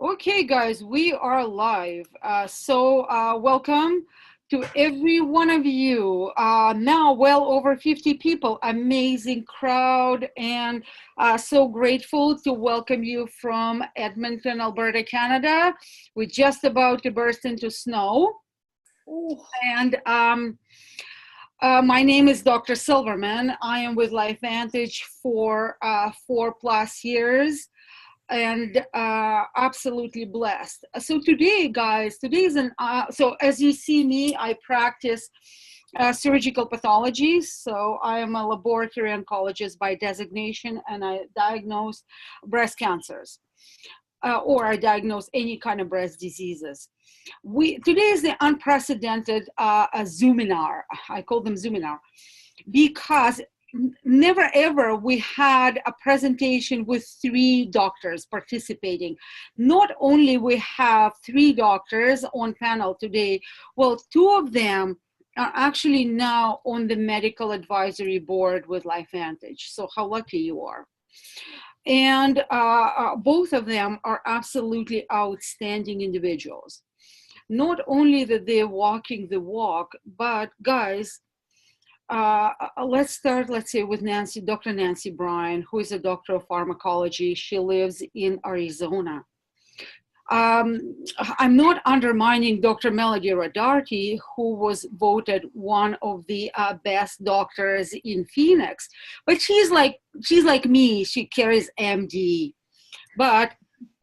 Okay, guys, we are live. Welcome to every one of you. Now, well over 50 people, amazing crowd, and so grateful to welcome you from Edmonton, Alberta, Canada. We're just about to burst into snow. And my name is Dr. Silverman. I am with LifeVantage for 4+ years and absolutely blessed. So today, guys, so as you see me, I practice surgical pathology. So I am a laboratory oncologist by designation, and I diagnose breast cancers, or I diagnose any kind of breast diseases. Today is the unprecedented Zoominar. I call them Zoominar because never ever we had a presentation with 3 doctors participating. Not only we have 3 doctors on panel today, well, 2 of them are actually now on the medical advisory board with LifeVantage. So how lucky you are. And both of them are absolutely outstanding individuals. Not only that they're walking the walk, but guys, let's start, let's say, with Dr. Nancy Bryan, who is a doctor of pharmacology. She lives in Arizona. I'm not undermining Dr. Melody Rodarte, who was voted one of the best doctors in Phoenix, but she's like me. She carries MD. But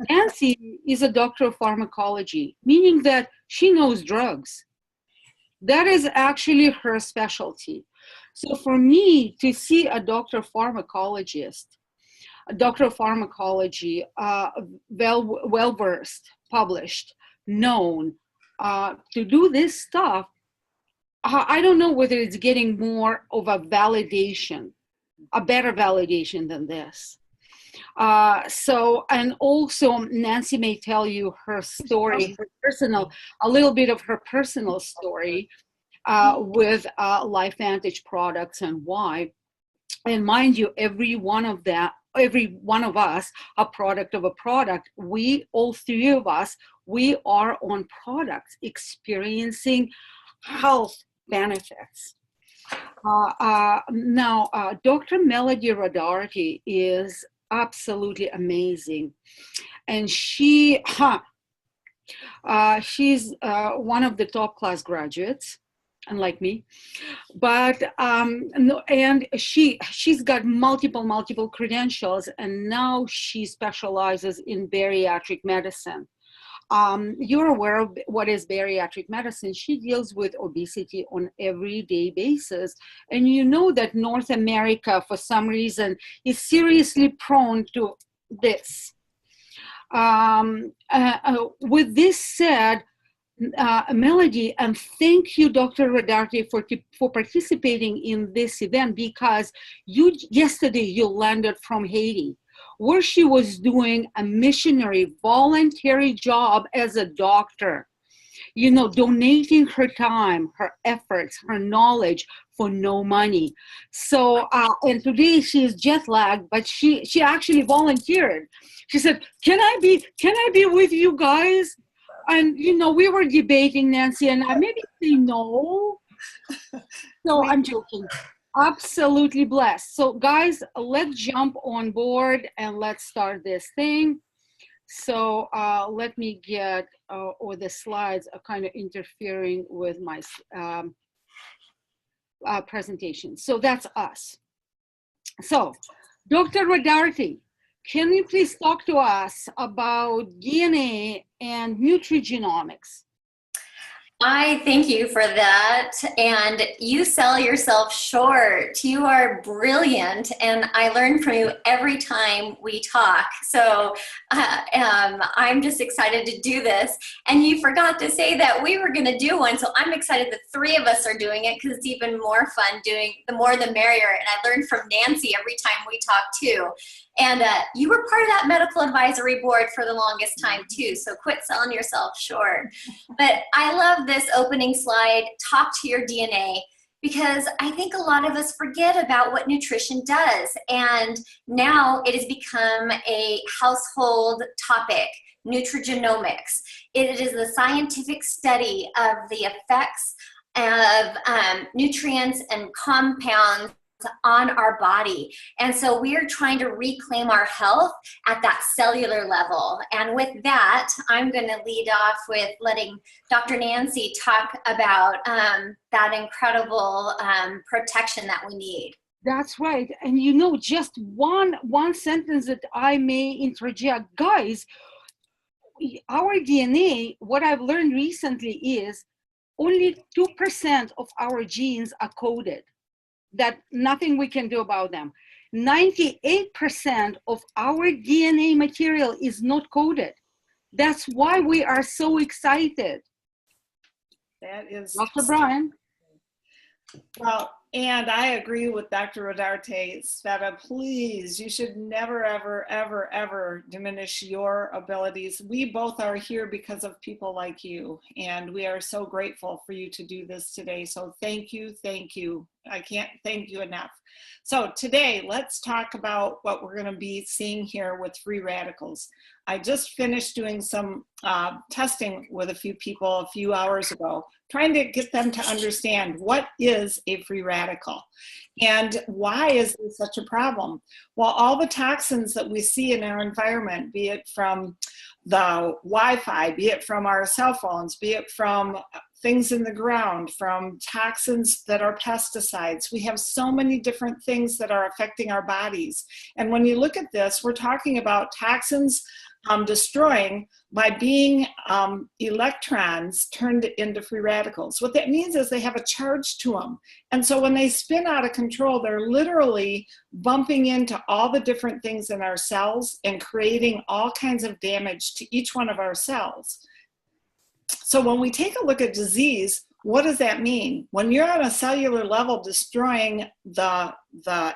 Nancy is a doctor of pharmacology, meaning that she knows drugs. That is actually her specialty. So for me to see a doctor of pharmacologist, a doctor of pharmacology, well-versed, published, known, to do this stuff, I don't know whether it's getting more of a validation, a better validation than this. And also Nancy may tell you her story, a little bit of her personal story with LifeVantage products and why. And mind you, every one of us, a product of a product, all 3 of us, we are on products experiencing health benefits. Now, Dr. Melody Rodarte is absolutely amazing. And she's one of the top class graduates, unlike me, but and she's got multiple credentials, and now she specializes in bariatric medicine. You're aware of what is bariatric medicine. She deals with obesity on everyday basis, and you know that North America, for some reason, is seriously prone to this. With this said, Melody, and thank you, Dr. Rodarte, for participating in this event, because yesterday you landed from Haiti, where she was doing a missionary voluntary job as a doctor, donating her time, her efforts, her knowledge for no money. So, and today she is jet lagged, but she actually volunteered. She said, can I be with you guys? And, we were debating, Nancy, and I maybe say no. No, I'm joking. Absolutely blessed. So, guys, let's jump on board and let's start this thing. So, let me get, or the slides are kind of interfering with my presentation. So, that's us. So, Dr. Rodarte, can you please talk to us about DNA and nutrigenomics? I thank you for that, and you sell yourself short. You are brilliant, and I learn from you every time we talk. So I'm just excited to do this. And you forgot to say that we were going to do one, so I'm excited that 3 of us are doing it, because it's even more fun doing, the more the merrier. And I learned from Nancy every time we talk too. And you were part of that medical advisory board for the longest time too, so quit selling yourself short. But I love this opening slide, talk to your DNA. because I think a lot of us forget about what nutrition does. And now it has become a household topic, nutrigenomics. It is the scientific study of the effects of nutrients and compounds on our body. And so we are trying to reclaim our health at that cellular level. And with that, I'm going to lead off with letting Dr. Nancy talk about that incredible protection that we need. That's right. And you know, just one sentence that I may interject, guys, our DNA, what I've learned recently is only 2% of our genes are coded. That nothing we can do about them. 98% of our DNA material is not coded. That's why we are so excited. That is Dr. Bryan. Well, and I agree with Dr. Rodarte. Sveta, please, you should never, ever, ever, ever diminish your abilities. We both are here because of people like you, and we are so grateful for you to do this today. So thank you, thank you. I can't thank you enough. So today, let's talk about what we're going to be seeing here with free radicals. I just finished doing some testing with a few people a few hours ago, trying to get them to understand what is a free radical and why is this such a problem. Well, all the toxins that we see in our environment, be it from the Wi-Fi, be it from our cell phones, be it from things in the ground, from toxins that are pesticides. We have so many different things that are affecting our bodies. And when you look at this, we're talking about toxins destroying by being electrons turned into free radicals. What that means is they have a charge to them. And so when they spin out of control, they're literally bumping into all the different things in our cells and creating all kinds of damage to each one of our cells. So when we take a look at disease, what does that mean? When you're on a cellular level destroying the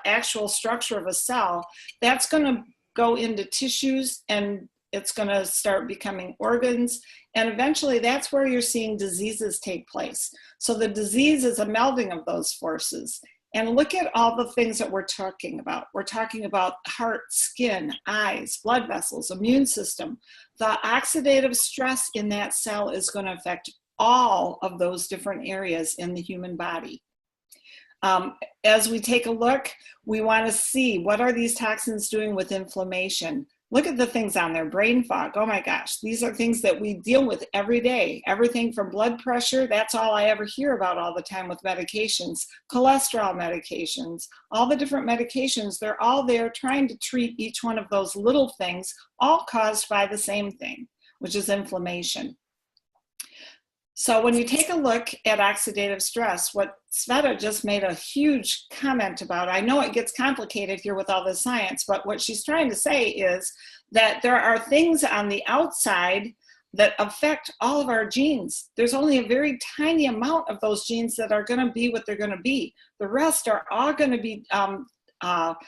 actual structure of a cell, that's going to go into tissues and it's going to start becoming organs. And eventually that's where you're seeing diseases take place. So the disease is a melding of those forces. And look at all the things that we're talking about. We're talking about heart, skin, eyes, blood vessels, immune system. The oxidative stress in that cell is going to affect all of those different areas in the human body. As we take a look, we want to see what are these toxins doing with inflammation. Look at the things on there, brain fog. Oh my gosh, these are things that we deal with every day. Everything from blood pressure, that's all I ever hear about all the time with medications, cholesterol medications, all the different medications, they're all there trying to treat each one of those little things, all caused by the same thing, which is inflammation. So when you take a look at oxidative stress, what Sveta just made a huge comment about, I know it gets complicated here with all the science, but what she's trying to say is that there are things on the outside that affect all of our genes. There's only a very tiny amount of those genes that are going to be what they're going to be. The rest are all going to be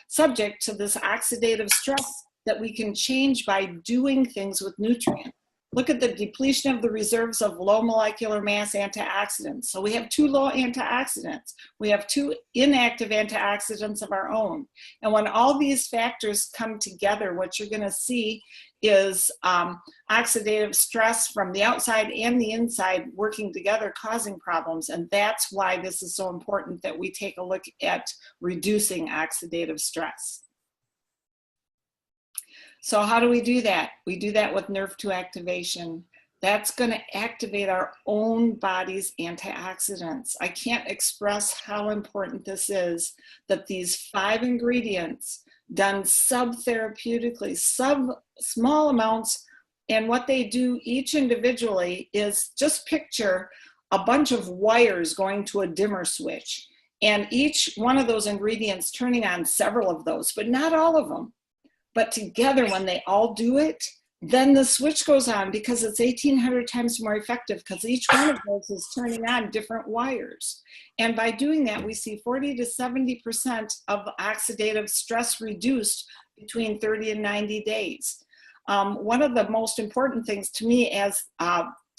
subject to this oxidative stress that we can change by doing things with nutrients. Look at the depletion of the reserves of low molecular mass antioxidants. So we have 2 low antioxidants. We have 2 inactive antioxidants of our own. And when all these factors come together, what you're going to see is oxidative stress from the outside and the inside working together, causing problems. And that's why this is so important that we take a look at reducing oxidative stress. So how do we do that? We do that with nerve 2 activation. That's going to activate our own body's antioxidants. I can't express how important this is, that these 5 ingredients done subtherapeutically, small amounts, and what they do each individually is just picture a bunch of wires going to a dimmer switch, and each one of those ingredients turning on several of those, but not all of them. But together, when they all do it, then the switch goes on because it's 1,800 times more effective because each one of those is turning on different wires. And by doing that, we see 40 to 70% of oxidative stress reduced between 30 and 90 days. One of the most important things to me as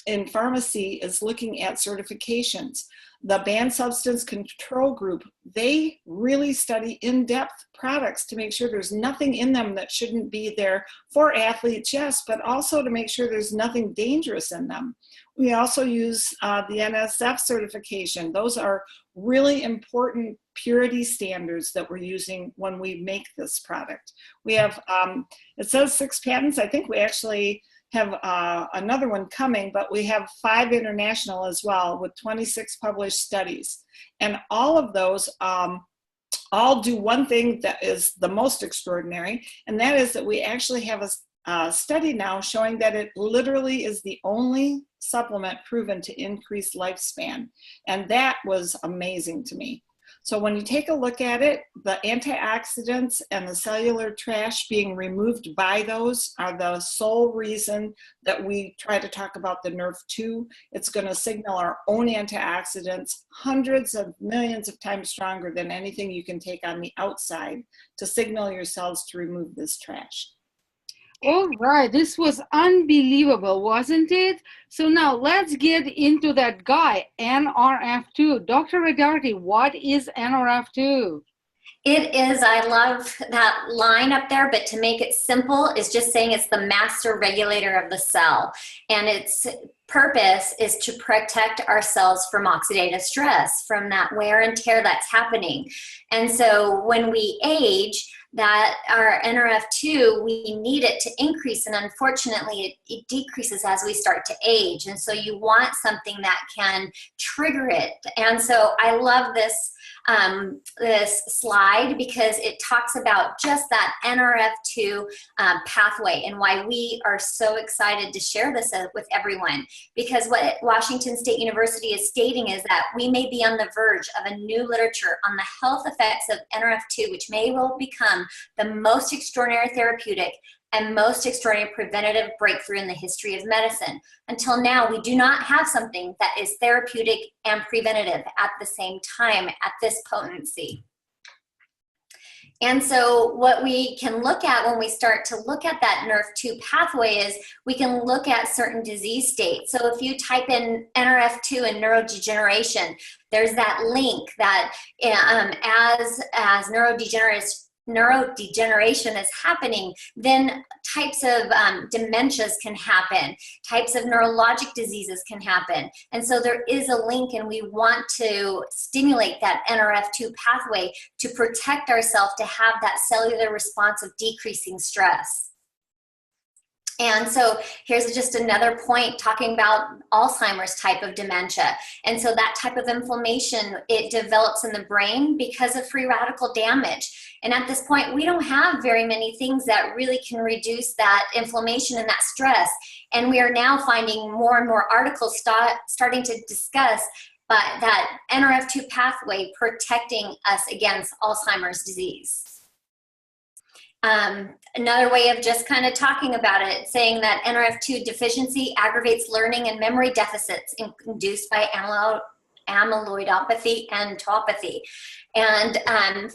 in pharmacy is looking at certifications. The Banned Substance Control Group, they really study in-depth products to make sure there's nothing in them that shouldn't be there for athletes, yes, but also to make sure there's nothing dangerous in them. We also use the NSF certification. Those are really important purity standards that we're using when we make this product. We have, it says 6 patents. I think we actually have another one coming, but we have 5 international as well with 26 published studies. And all of those all do one thing that is the most extraordinary, and that is that we actually have a study now showing that it literally is the only supplement proven to increase lifespan. And that was amazing to me. So when you take a look at it, the antioxidants and the cellular trash being removed by those are the sole reason that we try to talk about the Nerve2. It's going to signal our own antioxidants hundreds of millions of times stronger than anything you can take on the outside to signal your cells to remove this trash. All right, this was unbelievable, wasn't it? So now let's get into that guy, NRF2. Dr. Rodarte, what is NRF2? It is, I love that line up there, but to make it simple is just saying it's the master regulator of the cell. And its purpose is to protect our cells from oxidative stress, from that wear and tear that's happening. And so when we age, that our NRF2, we need it to increase, and unfortunately it decreases as we start to age. And so you want something that can trigger it. And so I love this this slide because it talks about just that NRF2 pathway and why we are so excited to share this with everyone. Because what Washington State University is stating is that we may be on the verge of a new literature on the health effects of NRF2, which may well become the most extraordinary therapeutic and most extraordinary preventative breakthrough in the history of medicine. Until now, we do not have something that is therapeutic and preventative at the same time at this potency. And so what we can look at when we start to look at that Nerve2 pathway is we can look at certain disease states. So if you type in NRF2 and neurodegeneration, there's that link that as neurodegeneration is happening, then types of dementias can happen, types of neurologic diseases can happen. And so there is a link, and we want to stimulate that NRF2 pathway to protect ourselves to have that cellular response of decreasing stress. And so here's just another point talking about Alzheimer's type of dementia. And so that type of inflammation, it develops in the brain because of free radical damage. And at this point, we don't have very many things that really can reduce that inflammation and that stress. And we are now finding more and more articles starting to discuss that NRF2 pathway protecting us against Alzheimer's disease. Another way of just kind of talking about it, saying that NRF2 deficiency aggravates learning and memory deficits induced by amyloidopathy and tauopathy. And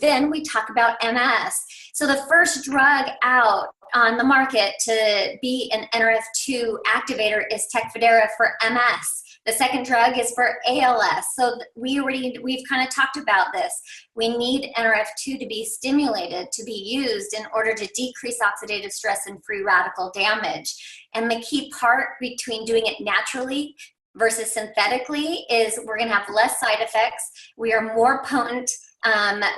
then we talk about MS. So the first drug out on the market to be an NRF2 activator is Tecfidera for MS. The second drug is for ALS. So we've kind of talked about this. We need NRF2 to be stimulated, to be used in order to decrease oxidative stress and free radical damage. And the key part between doing it naturally versus synthetically is we're going to have less side effects. We are more potent.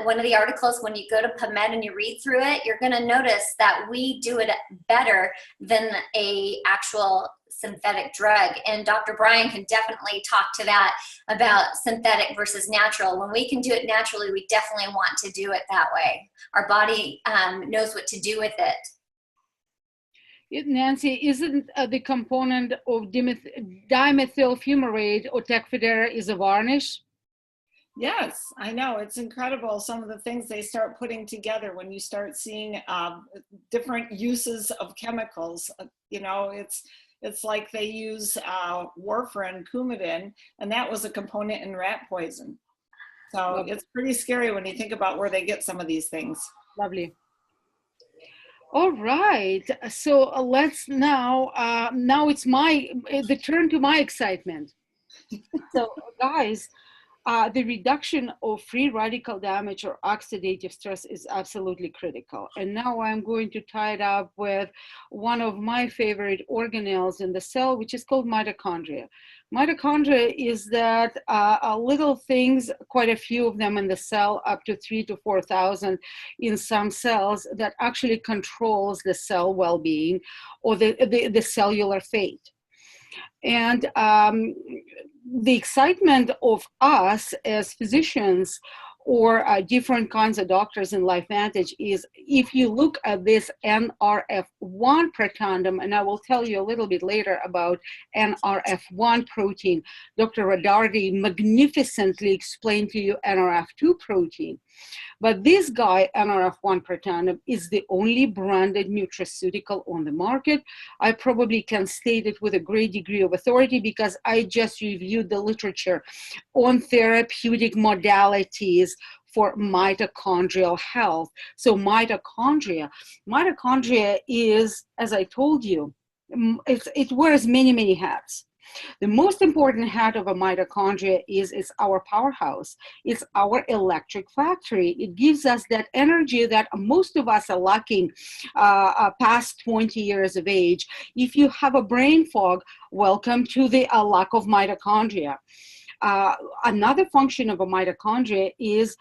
One of the articles, when you go to PubMed and you read through it, you're going to notice that we do it better than a actual synthetic drug. And Dr. Bryan can definitely talk to that about synthetic versus natural. When we can do it naturally, we definitely want to do it that way. Our body knows what to do with it. Nancy, isn't the component of dimethyl fumarate or Tecfidera is a varnish? Yes, I know. It's incredible some of the things they start putting together when you start seeing different uses of chemicals. You know, it's like they use warfarin, Coumadin, and that was a component in rat poison. So it's pretty scary when you think about where they get some of these things. Lovely. All right. So let's now, now it's the turn to my excitement. So guys, the reduction of free radical damage or oxidative stress is absolutely critical. And now I'm going to tie it up with one of my favorite organelles in the cell, which is called mitochondria. Mitochondria is that little things, quite a few of them in the cell, up to 3 to 4,000 in some cells, that actually controls the cell well-being or the cellular fate. And the excitement of us as physicians or different kinds of doctors in LifeVantage is, if you look at this NRF1 protandum, and I will tell you a little bit later about NRF1 protein. Dr. Rodarte magnificently explained to you NRF2 protein. But this guy, NRF1 protandum, is the only branded nutraceutical on the market. I probably can state it with a great degree of authority because I just reviewed the literature on therapeutic modalities for mitochondrial health. So mitochondria is, as I told you, it wears many, many hats. The most important hat of a mitochondria is it's our powerhouse. It's our electric factory. It gives us that energy that most of us are lacking past 20 years of age. If you have a brain fog, welcome to the lack of mitochondria. Another function of a mitochondria is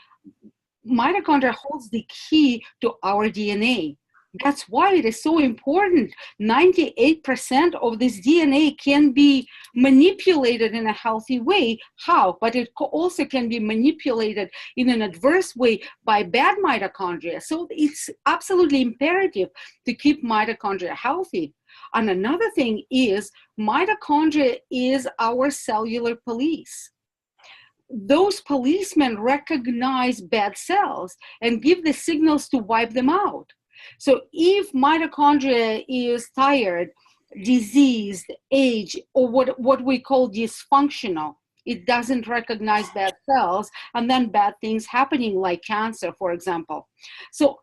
mitochondria holds the key to our DNA. That's why it is so important. 98% of this DNA can be manipulated in a healthy way. How? But it also can be manipulated in an adverse way by bad mitochondria. So it's absolutely imperative to keep mitochondria healthy. And another thing is, mitochondria is our cellular police. Those policemen recognize bad cells and give the signals to wipe them out. So if mitochondria is tired, diseased, aged, or what we call dysfunctional, it doesn't recognize bad cells, and then bad things happening like cancer, for example. So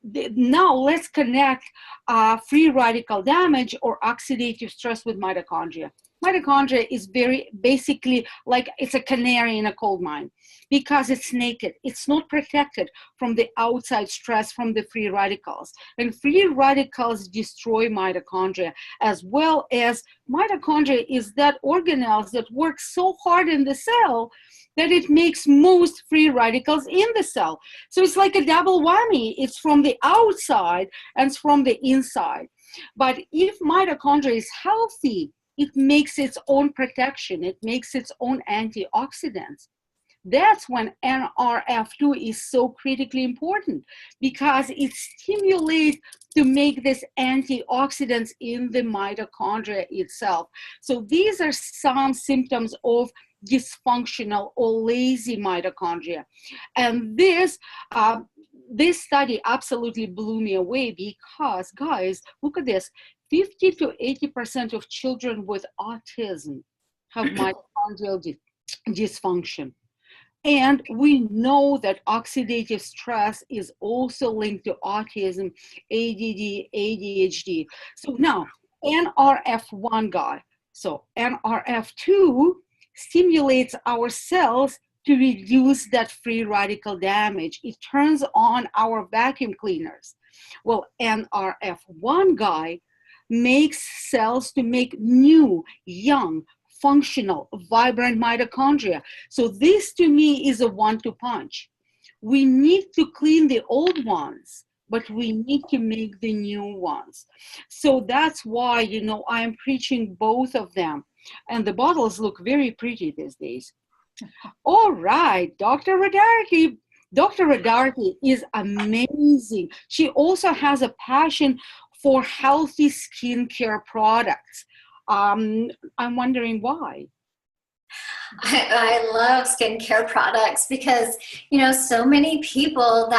now let's connect free radical damage or oxidative stress with mitochondria. Mitochondria is very basically like it's a canary in a coal mine because it's naked. It's not protected from the outside stress from the free radicals. And free radicals destroy mitochondria, as well as mitochondria is that organelle that works so hard in the cell that it makes most free radicals in the cell. So it's like a double whammy. It's from the outside and it's from the inside. But if mitochondria is healthy, it makes its own protection. It makes its own antioxidants. That's when NRF2 is so critically important because it stimulates to make this antioxidants in the mitochondria itself. So these are some symptoms of dysfunctional or lazy mitochondria. And this study absolutely blew me away because, guys, look at this. 50 to 80% of children with autism have mitochondrial dysfunction. And we know that oxidative stress is also linked to autism, ADD, ADHD. So now, NRF1 guy. So NRF2 stimulates our cells to reduce that free radical damage. It turns on our vacuum cleaners. Well, NRF1 guy makes cells to make new, young, functional, vibrant mitochondria. So this to me is a one-two punch. We need to clean the old ones, but we need to make the new ones. So that's why, you know, I'm preaching both of them. And the bottles look very pretty these days. All right, Dr. Rodarte. Dr. Rodarte is amazing. She also has a passion for healthy skincare products. I'm wondering why. I love skincare products because, you know, so many people,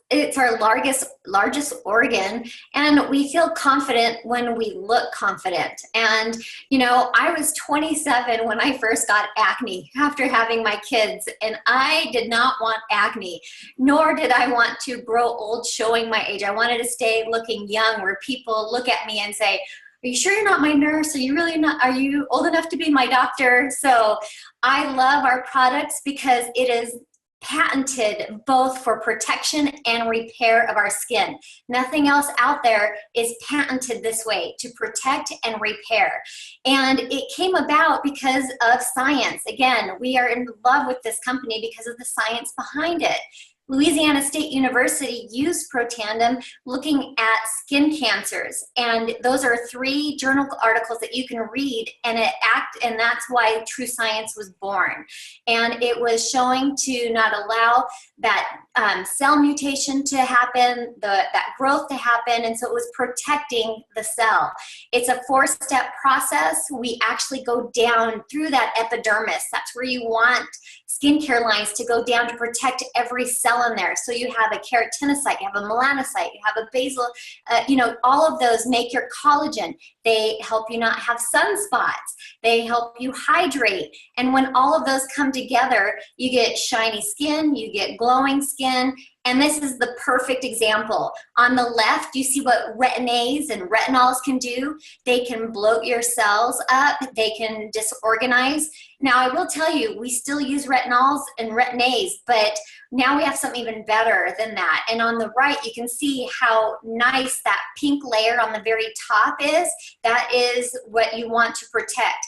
it's our largest organ, and we feel confident when we look confident. And, you know, I was 27 when I first got acne after having my kids, and I did not want acne, nor did I want to grow old showing my age. I wanted to stay looking young, where people look at me and say, "Are you sure you're not my nurse? Are you old enough to be my doctor?" So I love our products because it is patented both for protection and repair of our skin. Nothing else out there is patented this way, to protect and repair. And it came about because of science. Again, we are in love with this company because of the science behind it. Louisiana State University used Protandim looking at skin cancers, and those are 3 journal articles that you can read, and that's why True Science was born. And it was showing to not allow that cell mutation to happen, that growth to happen, and so it was protecting the cell. It's a 4-step process. We actually go down through that epidermis. That's where you want skincare lines to go down to protect every cell in there. So you have a keratinocyte, you have a melanocyte, you have a basal, you know, all of those make your collagen. They help you not have sunspots. They help you hydrate. And when all of those come together, you get shiny skin, you get glowing skin. And this is the perfect example. On the left, you see what retin-A's and retinols can do. They can bloat your cells up. They can disorganize. Now, I will tell you, we still use retinols and retin-A's, but now we have something even better than that. And on the right, you can see how nice that pink layer on the very top is. That is what you want to protect.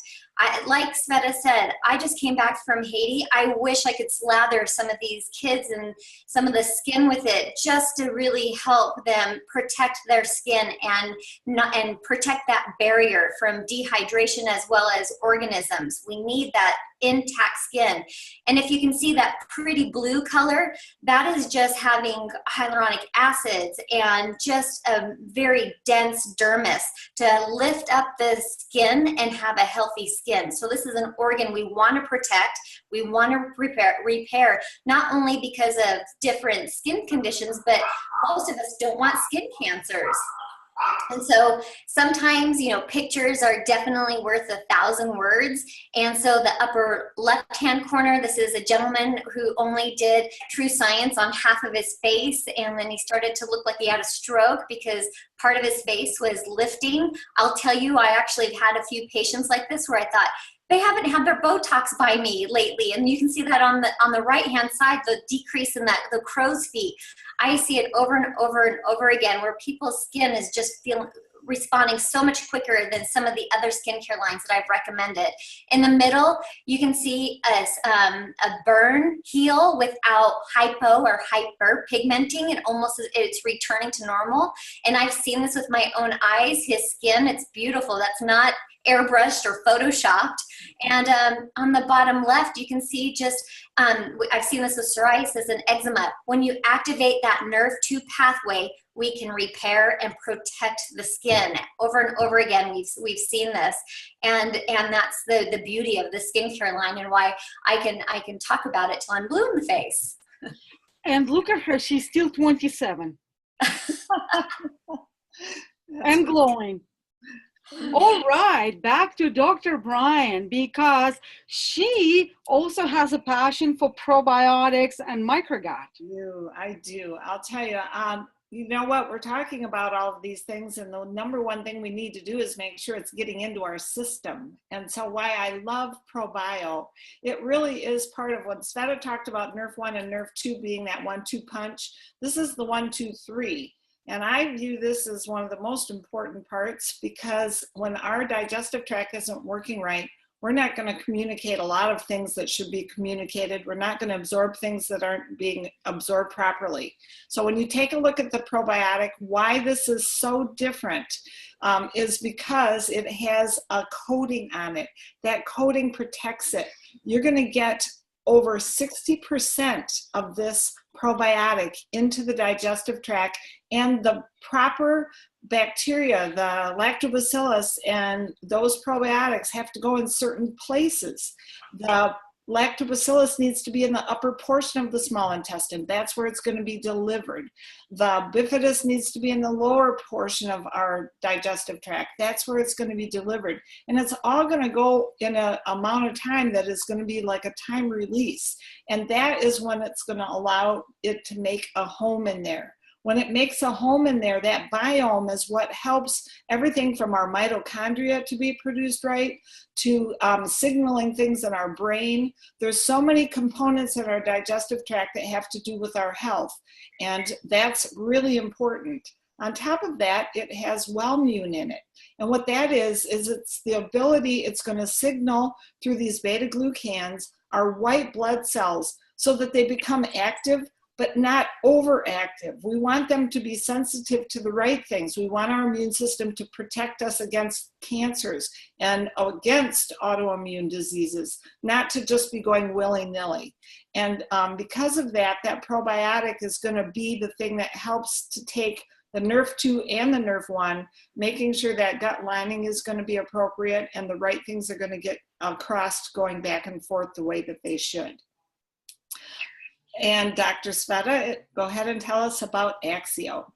Like Sveta said, I just came back from Haiti. I wish I could slather some of these kids and some of the skin with it just to really help them protect their skin and protect that barrier from dehydration as well as organisms. We need that intact skin. And if you can see that pretty blue color, that is just having hyaluronic acids and just a very dense dermis to lift up the skin and have a healthy skin. So this is an organ we want to protect, we want to repair, not only because of different skin conditions, but most of us don't want skin cancers. And so sometimes, you know, pictures are definitely worth 1,000 words. And so the upper left-hand corner, this is a gentleman who only did True Science on half of his face. And then he started to look like he had a stroke because part of his face was lifting. I'll tell you, I actually have had a few patients like this where I thought, they haven't had their Botox by me lately. And you can see that on the right-hand side, the decrease in the crow's feet. I see it over and over and over again where people's skin is just responding so much quicker than some of the other skincare lines that I've recommended. In the middle, you can see a burn heal without hypo or hyperpigmenting. It's returning to normal. And I've seen this with my own eyes. His skin, it's beautiful. That's not airbrushed or photoshopped. And on the bottom left, you can see just, I've seen this with psoriasis and eczema. When you activate that nerve 2 pathway, we can repair and protect the skin. Over and over again, we've seen this. And that's the beauty of the skincare line and why I can talk about it till I'm blue in the face. And look at her, she's still 27. And glowing. All right, back to Dr. Bryan, because she also has a passion for probiotics and microgut. I do. I'll tell you, you know what, we're talking about all of these things, and the number one thing we need to do is make sure it's getting into our system. And so why I love ProBio, it really is part of what Sveta talked about, Nerf 1 and Nerf 2 being that 1-2 punch. This is the 1-2-3. And I view this as one of the most important parts, because when our digestive tract isn't working right, we're not going to communicate a lot of things that should be communicated. We're not going to absorb things that aren't being absorbed properly. So when you take a look at the probiotic, why this is so different is because it has a coating on it. That coating protects it. You're going to get over 60% of this probiotic into the digestive tract, and the proper bacteria, the lactobacillus, and those probiotics have to go in certain places. The Lactobacillus needs to be in the upper portion of the small intestine. That's where it's going to be delivered. The bifidus needs to be in the lower portion of our digestive tract. That's where it's going to be delivered. And it's all going to go in an amount of time that is going to be like a time release. And that is when it's going to allow it to make a home in there. When it makes a home in there, that biome is what helps everything from our mitochondria to be produced right, to signaling things in our brain. There's so many components in our digestive tract that have to do with our health, and that's really important. On top of that, it has Wellmune in it. And what that is it's the ability, it's going to signal through these beta-glucans, our white blood cells, so that they become active, but not overactive. We want them to be sensitive to the right things. We want our immune system to protect us against cancers and against autoimmune diseases, not to just be going willy-nilly. And because of that, that probiotic is going to be the thing that helps to take the NRF2 and the NRF1, making sure that gut lining is going to be appropriate and the right things are going to get crossed going back and forth the way that they should. And Dr. Sveta, go ahead and tell us about Axio.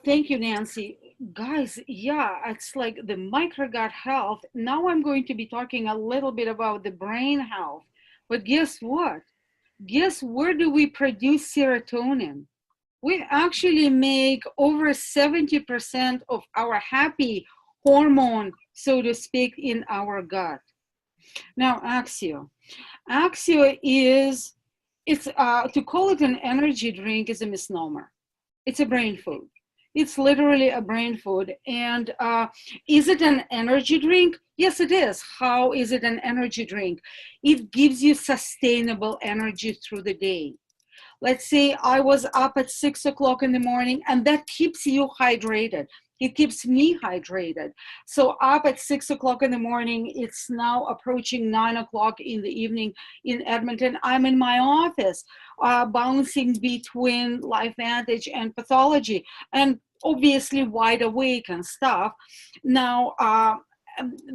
Thank you, Nancy. Guys, yeah, it's like the microgut health. Now I'm going to be talking a little bit about the brain health. But guess what? Guess where do we produce serotonin? We actually make over 70% of our happy hormone, so to speak, in our gut. Now, Axio. Axio is, to call it an energy drink is a misnomer. It's a brain food. It's literally a brain food. And is it an energy drink? Yes, it is. How is it an energy drink? It gives you sustainable energy through the day. Let's say I was up at 6 o'clock in the morning, and that keeps you hydrated. It keeps me hydrated. So up at 6 o'clock in the morning, it's now approaching 9 o'clock in the evening in Edmonton. I'm in my office, bouncing between LifeVantage and pathology, and obviously wide awake and stuff. Now,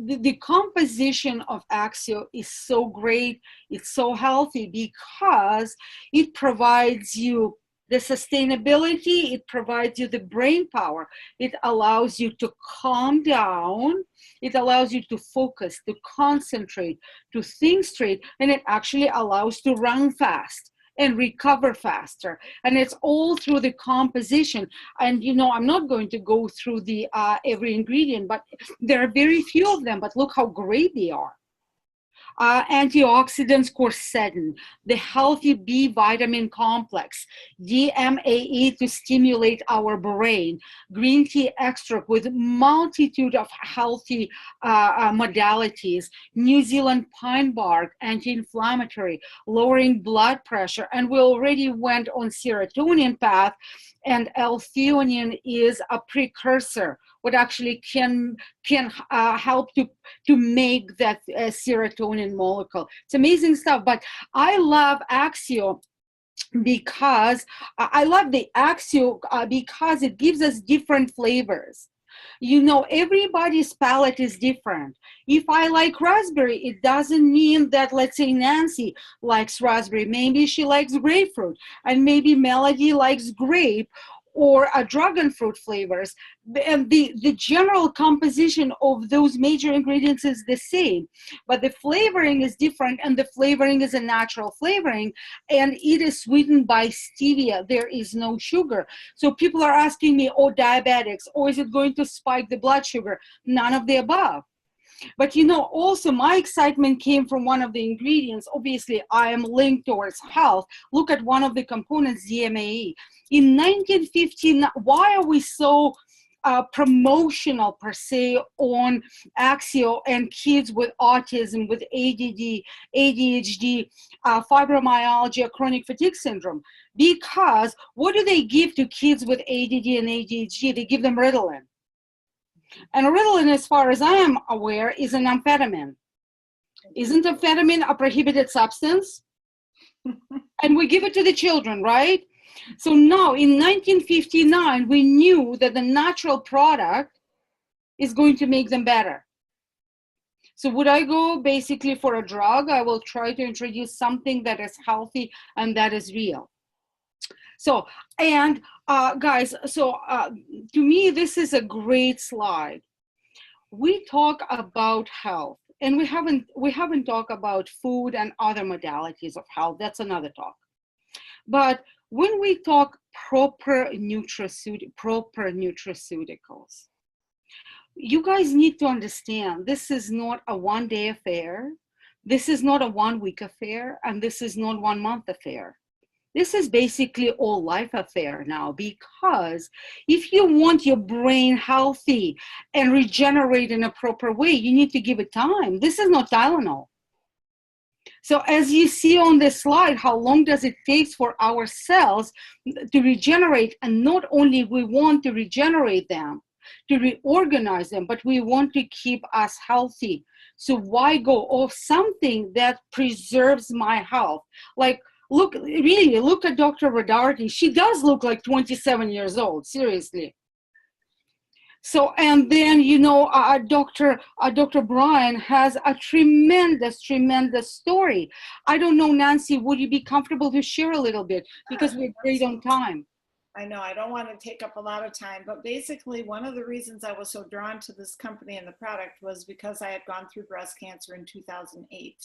the composition of Axio is so great, it's so healthy because it provides you the sustainability, it provides you the brain power, it allows you to calm down, it allows you to focus, to concentrate, to think straight, and it actually allows to run fast and recover faster. And it's all through the composition. And you know, I'm not going to go through the every ingredient, but there are very few of them, but look how great they are. Antioxidants, quercetin, the healthy B vitamin complex, DMAE to stimulate our brain, green tea extract with multitude of healthy modalities, New Zealand pine bark, anti-inflammatory, lowering blood pressure, and we already went on serotonin path, and L-theanine is a precursor, what actually can help to make that serotonin molecule. It's amazing stuff. But I love Axio because I love the Axio because it gives us different flavors. You know, everybody's palate is different. If I like raspberry, it doesn't mean that, let's say, Nancy likes raspberry. Maybe she likes grapefruit, and maybe Melody likes grape or a dragon fruit flavors. And the general composition of those major ingredients is the same, but the flavoring is different, and the flavoring is a natural flavoring, and it is sweetened by stevia. There is no sugar. So people are asking me, oh, diabetics, or is it going to spike the blood sugar? None of the above. But you know, also my excitement came from one of the ingredients. Obviously, I am linked towards health. Look at one of the components, DMAE. In 1915, why are we so promotional per se on Axio and kids with autism, with ADD, ADHD, fibromyalgia, chronic fatigue syndrome? Because what do they give to kids with ADD and ADHD? They give them Ritalin. And Ritalin, as far as I am aware, is an amphetamine. Isn't amphetamine a prohibited substance? And we give it to the children, right? So now, in 1959, we knew that the natural product is going to make them better. So would I go basically for a drug? I will try to introduce something that is healthy and that is real. So, and guys, so to me, this is a great slide. We talk about health, and we haven't talked about food and other modalities of health. That's another talk. But when we talk proper nutraceuticals, you guys need to understand this is not a one-day affair. This is not a 1 week affair, and this is not 1 month affair. This is basically all life affair now, because if you want your brain healthy and regenerate in a proper way, you need to give it time. This is not Tylenol. So as you see on this slide, how long does it take for our cells to regenerate? And not only we want to regenerate them, to reorganize them, but we want to keep us healthy. So why go off something that preserves my health? Like, look at Dr. Rodarte. She does look like 27 years old, seriously. So, and then, Dr. Bryan has a tremendous story. I don't know, Nancy, would you be comfortable to share a little bit? Because we're great on time. I know I don't want to take up a lot of time, but basically one of the reasons I was so drawn to this company and the product was because I had gone through breast cancer in 2008.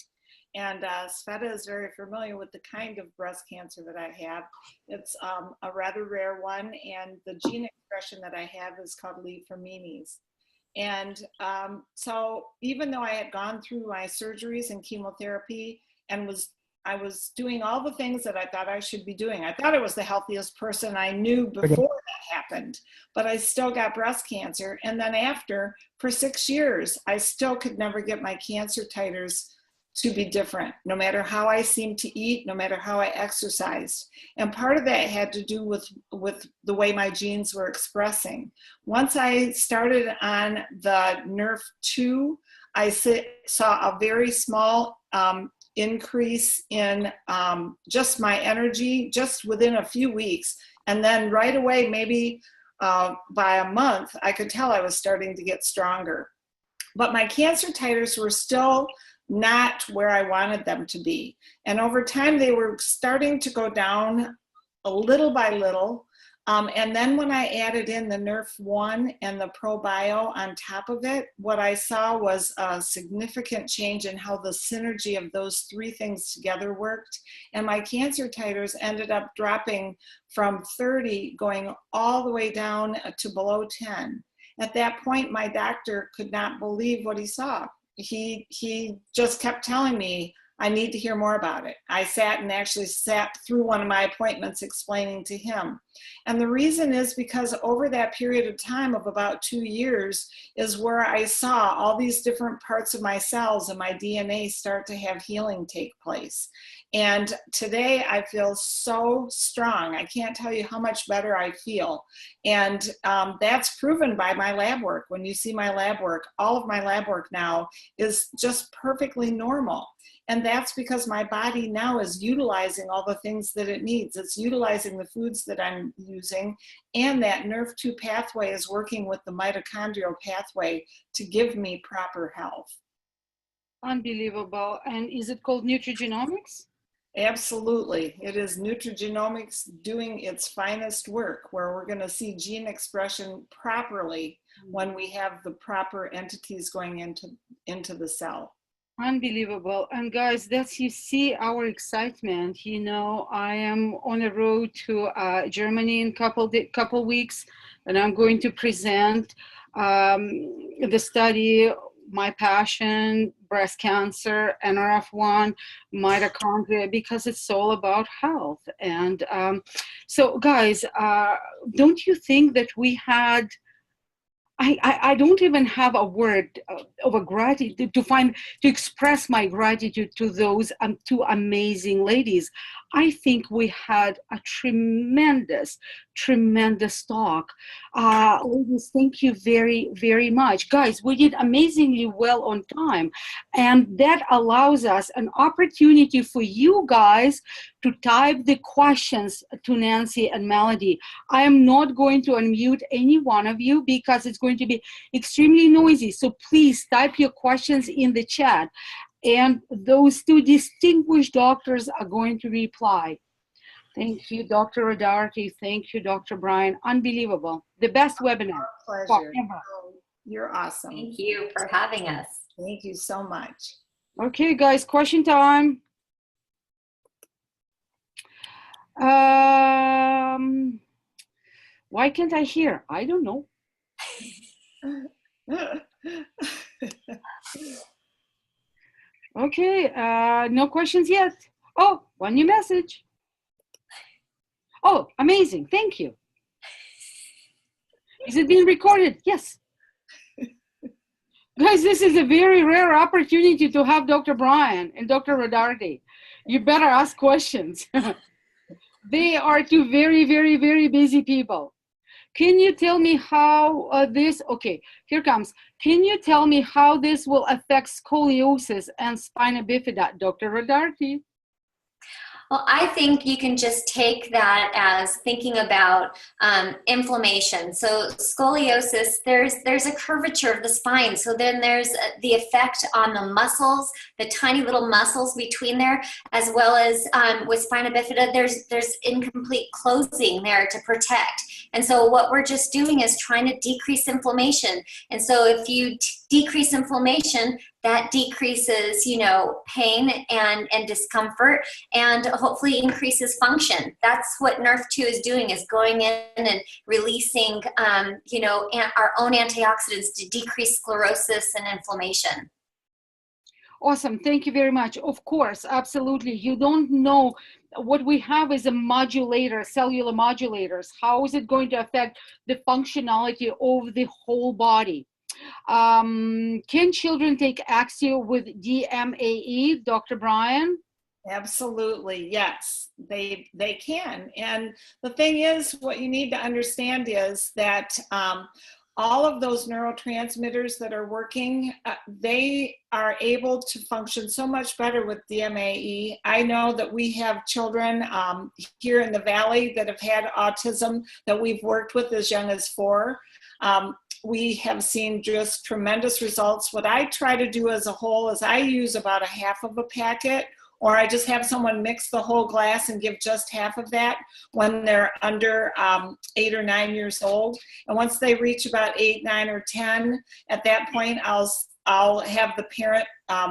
And Sveta is very familiar with the kind of breast cancer that I have. It's a rather rare one, and the gene expression that I have is called leaf-for-meanies. And so even though I had gone through my surgeries and chemotherapy and I was doing all the things that I thought I should be doing. I thought I was the healthiest person I knew before that happened, but I still got breast cancer. And then after, for 6 years, I still could never get my cancer titers to be different, no matter how I seemed to eat, no matter how I exercised. And part of that had to do with the way my genes were expressing. Once I started on the NRF2, I saw a very small increase in just my energy just within a few weeks. And then right away, maybe by a month, I could tell I was starting to get stronger. But my cancer titers were still not where I wanted them to be. And over time, they were starting to go down a little by little. And then when I added in the NRF1 and the ProBio on top of it, what I saw was a significant change in how the synergy of those three things together worked. And my cancer titers ended up dropping from 30, going all the way down to below 10. At that point, my doctor could not believe what he saw. He just kept telling me, I need to hear more about it. I actually sat through one of my appointments explaining to him. And the reason is because over that period of time of about 2 years is where I saw all these different parts of my cells and my DNA start to have healing take place. And today I feel so strong. I can't tell you how much better I feel. And that's proven by my lab work. When you see my lab work, all of my lab work now is just perfectly normal. And that's because my body now is utilizing all the things that it needs. It's utilizing the foods that I'm using, and that NRF2 pathway is working with the mitochondrial pathway to give me proper health. Unbelievable. And is it called nutrigenomics? Absolutely. It is nutrigenomics doing its finest work, where we're going to see gene expression properly when we have the proper entities going into the cell. Unbelievable. And guys, that's, you see our excitement. I am on a road to Germany in couple weeks, and I'm going to present the study, my passion, breast cancer, NRF1, mitochondria, because it's all about health. And so guys, don't you think that we had, I don't even have a word of a gratitude to express my gratitude to those two amazing ladies. I think we had a tremendous, tremendous talk. Ladies, thank you very, very much. Guys, we did amazingly well on time. And that allows us an opportunity for you guys to type the questions to Nancy and Melody. I am not going to unmute any one of you because it's going to be extremely noisy. So please type your questions in the chat. And those two distinguished doctors are going to reply. Thank you, Dr. Rodarte. Thank you, Dr. Bryan. Unbelievable. The best webinar. Pleasure. Forever. Oh, you're awesome. Thank you for having us. Thank you so much. Okay, guys, question time. Why can't I hear? I don't know. Okay, no questions yet. Oh, one new message. Oh, amazing. Thank you. Is it being recorded? Yes. Guys, this is a very rare opportunity to have Dr. Bryan and Dr. Rodarte. You better ask questions. They are two very, very, very busy people. Can you tell me how okay, here comes. Can you tell me how this will affect scoliosis and spina bifida, Dr. Rodarte? Well, I think you can just take that as thinking about inflammation. So scoliosis, there's a curvature of the spine. So then there's the effect on the muscles, the tiny little muscles between there, as well as with spina bifida, there's incomplete closing there to protect. And so what we're just doing is trying to decrease inflammation. And so if you decrease inflammation, that decreases, pain and discomfort, and hopefully increases function. That's what NRF2 is doing, is going in and releasing, our own antioxidants to decrease sclerosis and inflammation. Awesome. Thank you very much. Of course, absolutely. You don't know. What we have is a modulator, cellular modulators. How is it going to affect the functionality of the whole body? Can children take Axio with DMAE, Dr. Bryan? Absolutely, yes, they can. And the thing is, what you need to understand is that all of those neurotransmitters that are working, they are able to function so much better with DMAE. I know that we have children here in the Valley that have had autism that we've worked with as young as 4. We have seen just tremendous results. What I try to do as a whole is I use about a half of a packet, or I just have someone mix the whole glass and give just half of that when they're under 8 or 9 years old. And once they reach about 8, 9, or 10, at that point, I'll have the parent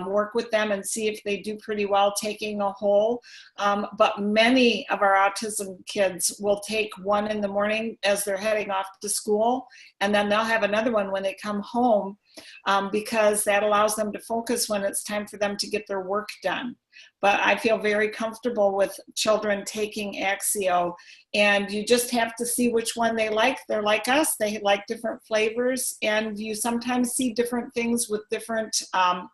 work with them and see if they do pretty well taking a whole. But many of our autism kids will take one in the morning as they're heading off to school, and then they'll have another one when they come home, because that allows them to focus when it's time for them to get their work done. But I feel very comfortable with children taking Axio, and you just have to see which one they like. They're like us, they like different flavors, and you sometimes see different things with different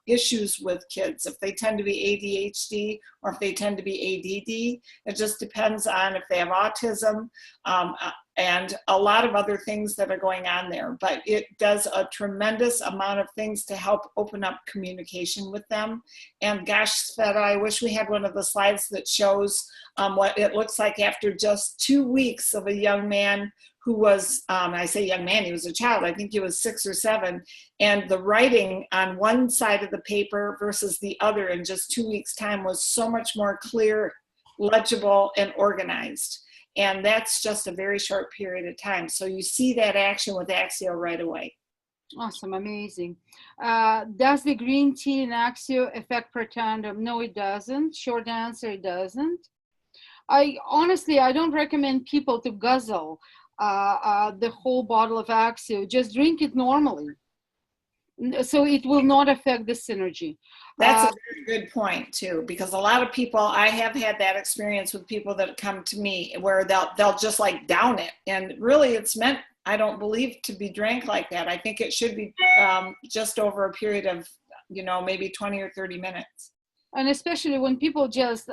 issues with kids. If they tend to be ADHD or if they tend to be ADD, it just depends on if they have autism, and a lot of other things that are going on there. But it does a tremendous amount of things to help open up communication with them. And gosh, Sveta, I wish we had one of the slides that shows what it looks like after just 2 weeks of a young man who was, I say young man, he was a child, I think he was 6 or 7, and the writing on one side of the paper versus the other in just 2 weeks' time was so much more clear, legible, and organized. And that's just a very short period of time. So you see that action with Axio right away. Awesome, amazing. Does the green tea in Axio affect per tandem? No, it doesn't. Short answer, it doesn't. I don't recommend people to guzzle the whole bottle of Axio. Just drink it normally. So it will not affect the synergy. That's a very good point too, because a lot of people, I have had that experience with people that come to me where they'll just like down it, and really it's meant, I don't believe, to be drank like that. I think it should be just over a period of, maybe 20 or 30 minutes. And especially when people just,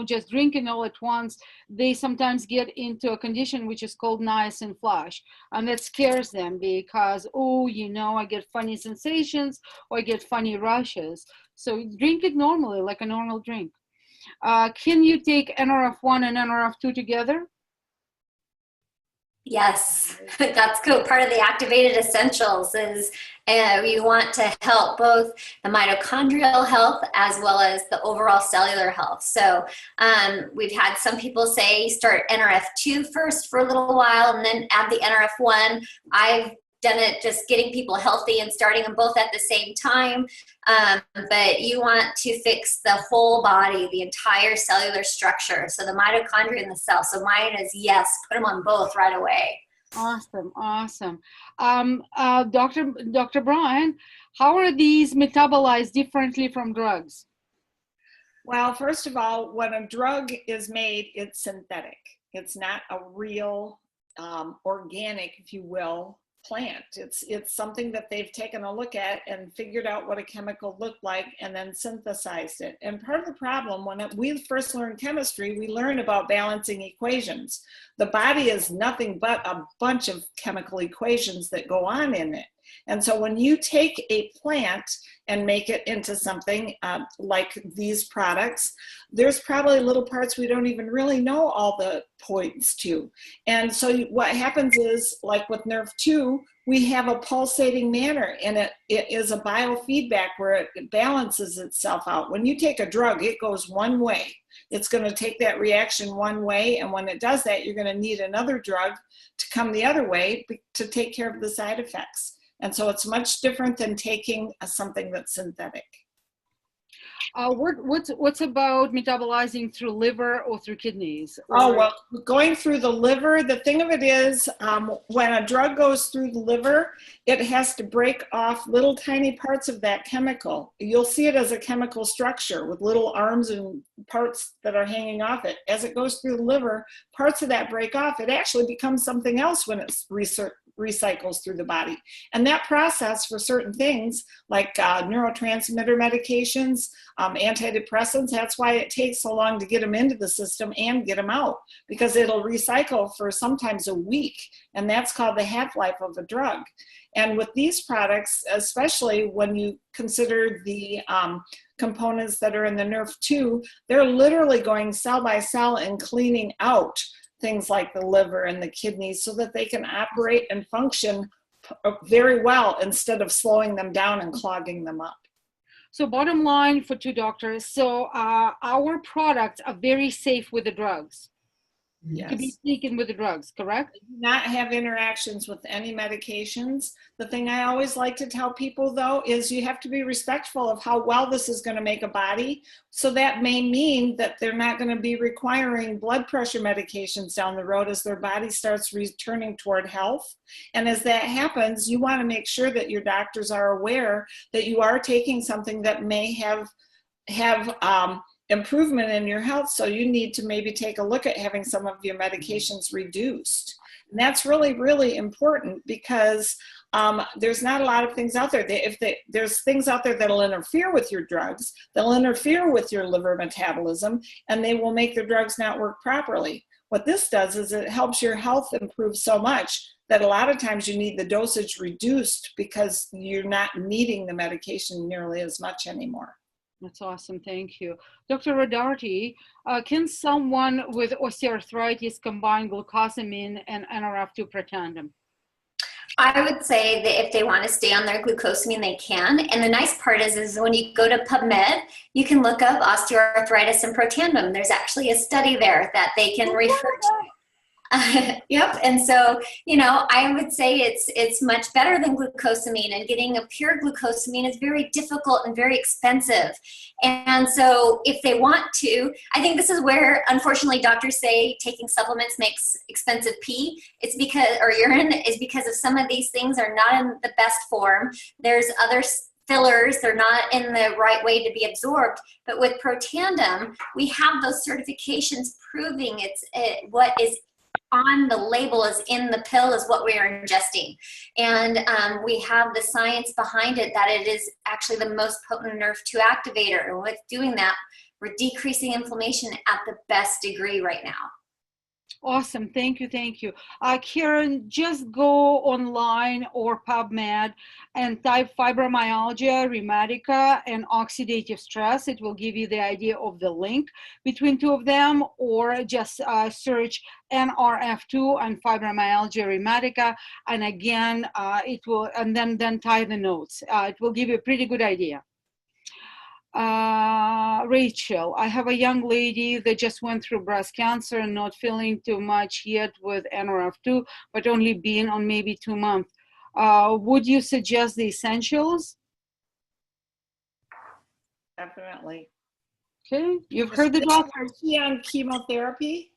just drinking all at once, they sometimes get into a condition which is called niacin flush. And that scares them because, I get funny sensations or I get funny rushes. So drink it normally, like a normal drink. Can you take NRF1 and NRF2 together? Yes, that's cool. Part of the activated essentials is you want to help both the mitochondrial health as well as the overall cellular health. So we've had some people say start NRF2 first for a little while and then add the NRF1. I've done it just getting people healthy and starting them both at the same time. But you want to fix the whole body, the entire cellular structure. So the mitochondria in the cell. So mine is yes, put them on both right away. Awesome. Dr. Bryan, how are these metabolized differently from drugs? Well, first of all, when a drug is made, it's synthetic. It's not a real organic, if you will, plant. It's something that they've taken a look at and figured out what a chemical looked like and then synthesized it. And part of the problem, when we first learned chemistry, we learned about balancing equations. The body is nothing but a bunch of chemical equations that go on in it. And so when you take a plant and make it into something like these products, there's probably little parts we don't even really know all the points to. And so what happens is, like with NRF2, we have a pulsating manner, and it is a biofeedback where it balances itself out. When you take a drug, it goes one way. It's going to take that reaction one way, and when it does that, you're going to need another drug to come the other way to take care of the side effects. And so it's much different than taking something that's synthetic. What's about metabolizing through liver or through kidneys? Oh, well, going through the liver, the thing of it is, when a drug goes through the liver, it has to break off little tiny parts of that chemical. You'll see it as a chemical structure with little arms and parts that are hanging off it. As it goes through the liver, parts of that break off. It actually becomes something else when it's recycles through the body. And that process for certain things like neurotransmitter medications, antidepressants, that's why it takes so long to get them into the system and get them out, because it'll recycle for sometimes a week, and that's called the half-life of a drug. And with these products, especially when you consider the components that are in the NRF2, they're literally going cell by cell and cleaning out things like the liver and the kidneys so that they can operate and function very well instead of slowing them down and clogging them up. So bottom line for two doctors, so our products are very safe with the drugs. Yes. To be taken with the drugs, correct? Do not have interactions with any medications. The thing I always like to tell people, though, is you have to be respectful of how well this is going to make a body. So that may mean that they're not going to be requiring blood pressure medications down the road as their body starts returning toward health. And as that happens, you want to make sure that your doctors are aware that you are taking something that may have improvement in your health, so you need to maybe take a look at having some of your medications reduced. And that's really, really important because there's not a lot of things out there. There's things out there that'll interfere with your drugs, they'll interfere with your liver metabolism, and they will make the drugs not work properly. What this does is it helps your health improve so much that a lot of times you need the dosage reduced because you're not needing the medication nearly as much anymore. That's awesome. Thank you. Dr. Rodarte, can someone with osteoarthritis combine glucosamine and NRF2 Protandim? I would say that if they want to stay on their glucosamine, they can. And the nice part is when you go to PubMed, you can look up osteoarthritis and Protandim. There's actually a study there that they can refer to. Yep. And so, I would say it's much better than glucosamine, and getting a pure glucosamine is very difficult and very expensive. And so if they want to, I think this is where, unfortunately, doctors say taking supplements makes expensive pee. It's because, or urine, is because of some of these things are not in the best form. There's other fillers, they're not in the right way to be absorbed. But with Protandim, we have those certifications proving what is on the label is in the pill is what we are ingesting. And we have the science behind it that it is actually the most potent NRF2 activator. And with doing that, we're decreasing inflammation at the best degree right now. Awesome. Thank you. Thank you. Karen, just go online or PubMed and type fibromyalgia, rheumatica, and oxidative stress. It will give you the idea of the link between two of them, or just search NRF2 and fibromyalgia, rheumatica. And again, it will, and then tie the notes. It will give you a pretty good idea. Rachel, I have a young lady that just went through breast cancer and not feeling too much yet with NRF2, but only been on maybe 2 months. Would you suggest the essentials? Definitely. Okay, you've heard the doctor. Is she on chemotherapy?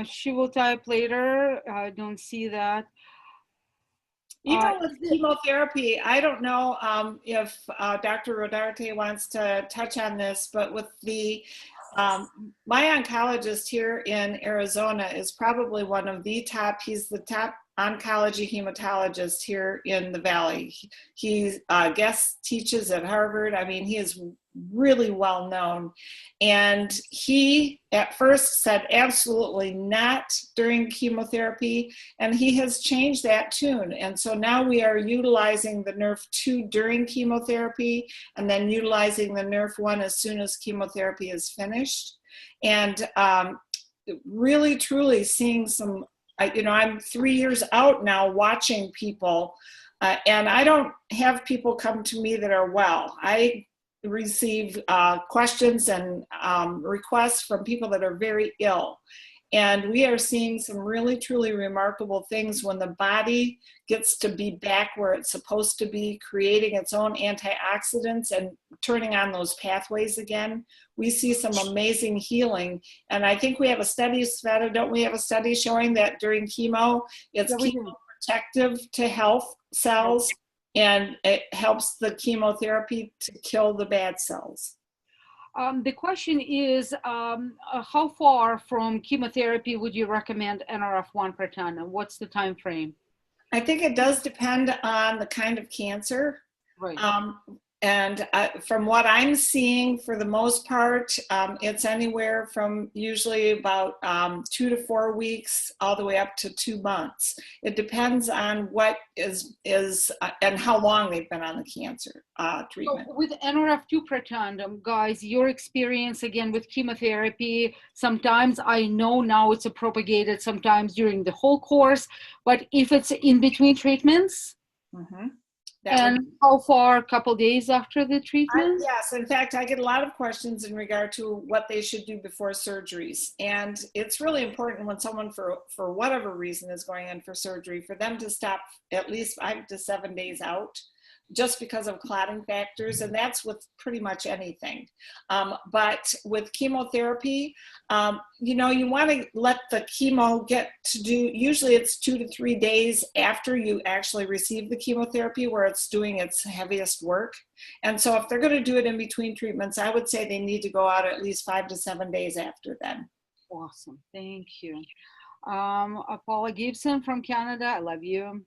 She will type later. I don't see that. Even with chemotherapy, I don't know if Dr. Rodarte wants to touch on this, but with the, my oncologist here in Arizona is probably one of the top, he's the top oncology hematologist here in the Valley. He guest teaches at Harvard. I mean, he is really well known. And he at first said absolutely not during chemotherapy, and he has changed that tune. And so now we are utilizing the NRF2 during chemotherapy, and then utilizing the NRF1 as soon as chemotherapy is finished. And really, truly seeing some, you know, I'm 3 years out now watching people, and I don't have people come to me that are well. I receive questions and requests from people that are very ill. And we are seeing some really, truly remarkable things when the body gets to be back where it's supposed to be, creating its own antioxidants and turning on those pathways again. We see some amazing healing. And I think we have a study, Sveta, don't we have a study showing that during chemo, it's chemoprotective to health cells, and it helps the chemotherapy to kill the bad cells. The question is, how far from chemotherapy would you recommend NRF1 per ton, and what's the time frame? I think it does depend on the kind of cancer. Right. And from what I'm seeing, for the most part, it's anywhere from usually about 2 to 4 weeks, all the way up to 2 months. It depends on what is and how long they've been on the cancer treatment. So with NRF2 per ton, guys, your experience again with chemotherapy, sometimes I know now it's propagated sometimes during the whole course, but if it's in between treatments, and how far, a couple days after the treatment? Yes, in fact, I get a lot of questions in regard to what they should do before surgeries. And it's really important when someone, for whatever reason, is going in for surgery, for them to stop at least 5 to 7 days out, just because of clotting factors, and that's with pretty much anything. But with chemotherapy, you know, you want to let the chemo get to do, usually it's 2 to 3 days after you actually receive the chemotherapy where it's doing its heaviest work. And so if they're going to do it in between treatments, I would say they need to go out at least 5 to 7 days after then. Awesome, thank you. Paula Gibson from Canada, I love you.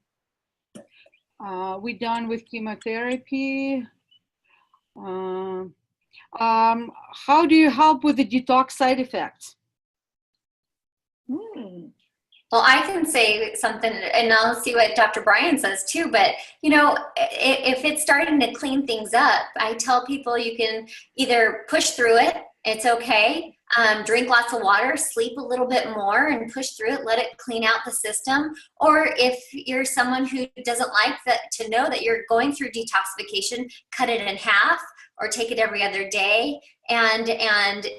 We done with chemotherapy. How do you help with the detox side effects? Well, I can say something, and I'll see what Dr. Bryan says too, but you know, if it's starting to clean things up, I tell people you can either push through it, it's okay, drink lots of water, sleep a little bit more and push through it, let it clean out the system. Or if you're someone who doesn't like that, to know that you're going through detoxification, cut it in half or take it every other day, and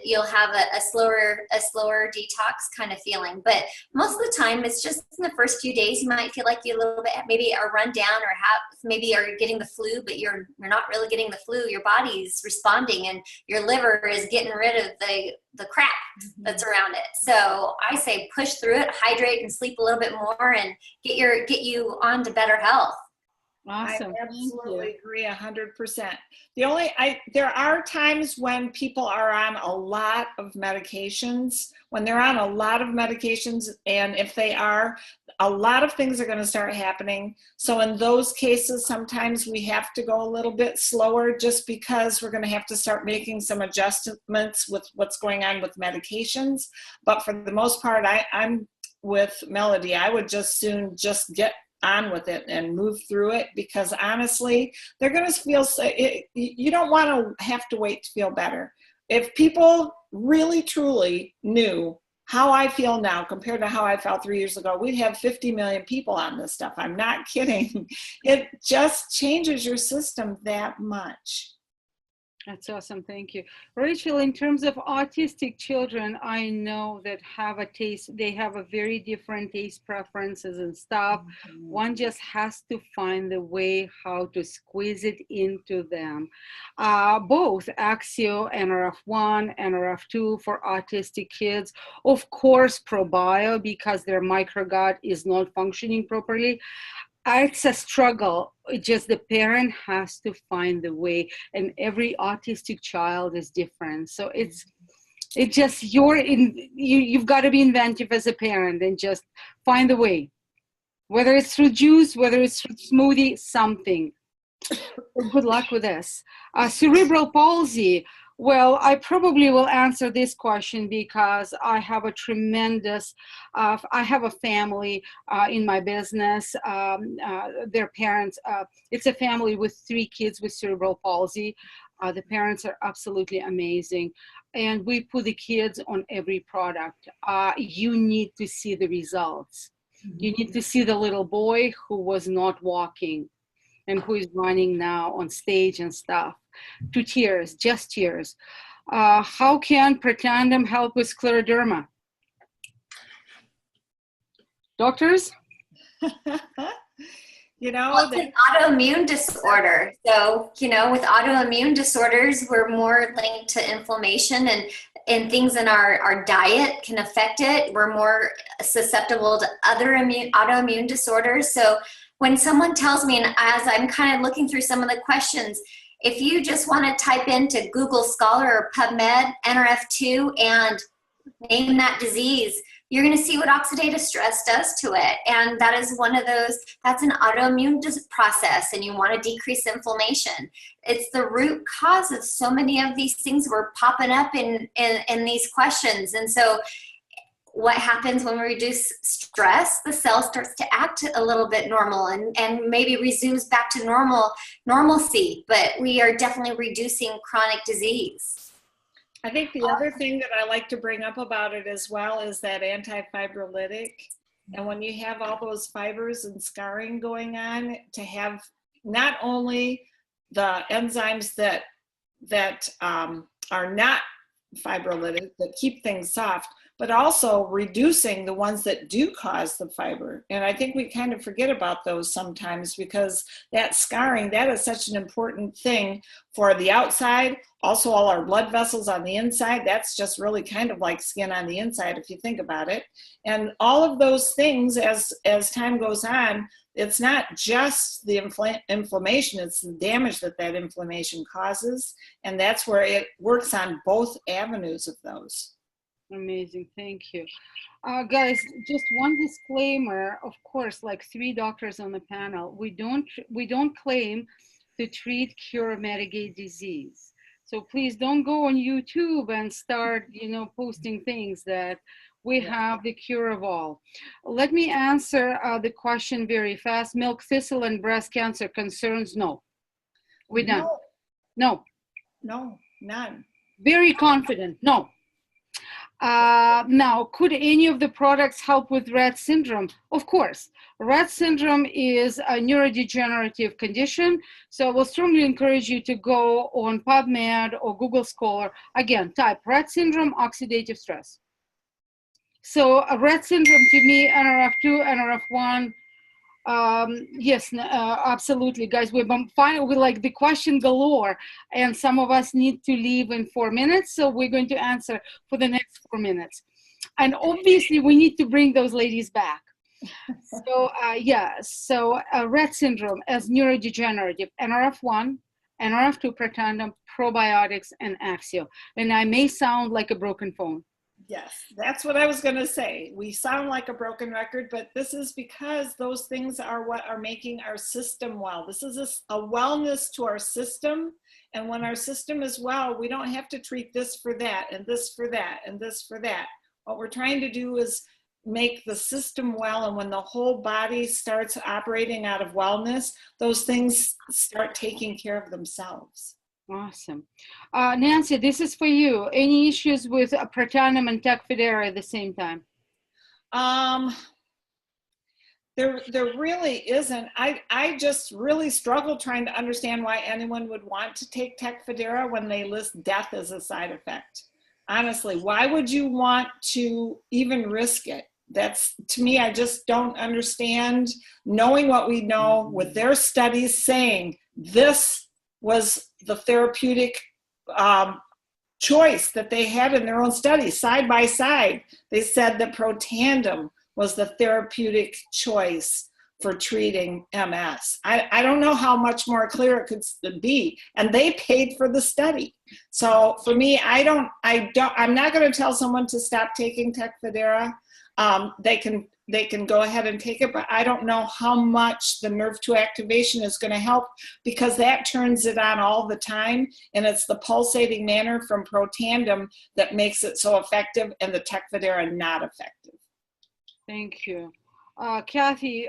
you'll have a slower detox kind of feeling. But most of the time, it's just in the first few days, you might feel like you a little bit maybe are run down, or maybe are getting the flu, but you're not really getting the flu. Your body's responding, and your liver is getting rid of the crap that's around it. So I say push through it, hydrate, and sleep a little bit more, and get you on to better health. Awesome. I absolutely agree 100%. There are times when people are on a lot of medications, and if they are, a lot of things are going to start happening. So in those cases, sometimes we have to go a little bit slower just because we're going to have to start making some adjustments with what's going on with medications. But for the most part, I'm with Melody. I would just soon just get on with it and move through it, because honestly, they're going to feel, you don't want to have to wait to feel better. If people really truly knew how I feel now compared to how I felt 3 years ago, we'd have 50 million people on this stuff. I'm not kidding. It just changes your system that much. That's awesome. Thank you. Rachel, in terms of autistic children, I know that have a taste, they have a very different taste preferences and stuff. One just has to find the way how to squeeze it into them. Both Axio, NRF1, NRF2 for autistic kids. Of course, ProBio, because their microgut is not functioning properly. It's a struggle. Just the parent has to find the way, and every autistic child is different. So it's just you've got to be inventive as a parent and just find the way, whether it's through juice, whether it's through smoothie, something. Good luck with this. Cerebral palsy. Well, I probably will answer this question because I have a tremendous, I have a family in my business, their parents, it's a family with 3 kids with cerebral palsy. The parents are absolutely amazing. And we put the kids on every product. You need to see the results. You need to see the little boy who was not walking and who is running now on stage and stuff. To tears, just tears. How can Protandim help with scleroderma? Doctors? Well, it's an autoimmune disorder. So, with autoimmune disorders, we're more linked to inflammation, and things in our diet can affect it. We're more susceptible to other autoimmune disorders. So when someone tells me, and as I'm kind of looking through some of the questions, if you just want to type into Google Scholar or PubMed NRF2 and name that disease, you're going to see what oxidative stress does to it. And that is one of those, that's an autoimmune process, and you want to decrease inflammation. It's the root cause of so many of these things we're popping up in these questions. And so what happens when we reduce stress? The cell starts to act a little bit normal and maybe resumes back to normalcy, but we are definitely reducing chronic disease. I think the other thing that I like to bring up about it as well is that anti-fibrolytic. And when you have all those fibers and scarring going on, to have not only the enzymes that are not fibrolytic, that keep things soft, but also reducing the ones that do cause the fiber. And I think we kind of forget about those sometimes, because that scarring, that is such an important thing for the outside. Also, all our blood vessels on the inside, that's just really kind of like skin on the inside if you think about it. And all of those things, as time goes on, it's not just the inflammation, it's the damage that inflammation causes. And that's where it works on both avenues of those. Amazing, thank you. Guys, just one disclaimer, of course, like 3 doctors on the panel, we don't claim to treat, cure, mitigate disease. So please don't go on YouTube and start, posting things that we have the cure of all. Let me answer the question very fast. Milk thistle and breast cancer concerns? No. We're done. No. No, none. Very confident, no. Now, could any of the products help with Rett syndrome? Of course. Rett syndrome is a neurodegenerative condition, so I will strongly encourage you to go on PubMed or Google Scholar. Again, type Rett syndrome, oxidative stress. So Rett syndrome, to me, NRF2, NRF1, yes, absolutely, guys. We're fine with like the question galore, and some of us need to leave in 4 minutes, so we're going to answer for the next 4 minutes. And obviously, we need to bring those ladies back. So, yes, so Rett syndrome as neurodegenerative, NRF1, NRF2, Protandim, probiotics, and Axio. And I may sound like a broken phone. Yes, that's what I was going to say. We sound like a broken record, but this is because those things are what are making our system well. This is a wellness to our system. And when our system is well, we don't have to treat this for that and this for that and this for that. What we're trying to do is make the system well. And when the whole body starts operating out of wellness, those things start taking care of themselves. Awesome. Nancy, this is for you. Any issues with Protandim and Tecfidera at the same time? There really isn't. I just really struggle trying to understand why anyone would want to take Tecfidera when they list death as a side effect. Honestly, why would you want to even risk it? That's, to me, I just don't understand, knowing what we know with their studies saying this was the therapeutic choice that they had in their own studies, side by side. They said that Protandim was the therapeutic choice for treating MS. I don't know how much more clear it could be. And they paid for the study. So for me, I'm not going to tell someone to stop taking Tecfidera. They can go ahead and take it, but I don't know how much the nerve-2 activation is going to help, because that turns it on all the time, and it's the pulsating manner from Protandim that makes it so effective, and the Tecfidera not effective. Thank you. Kathy,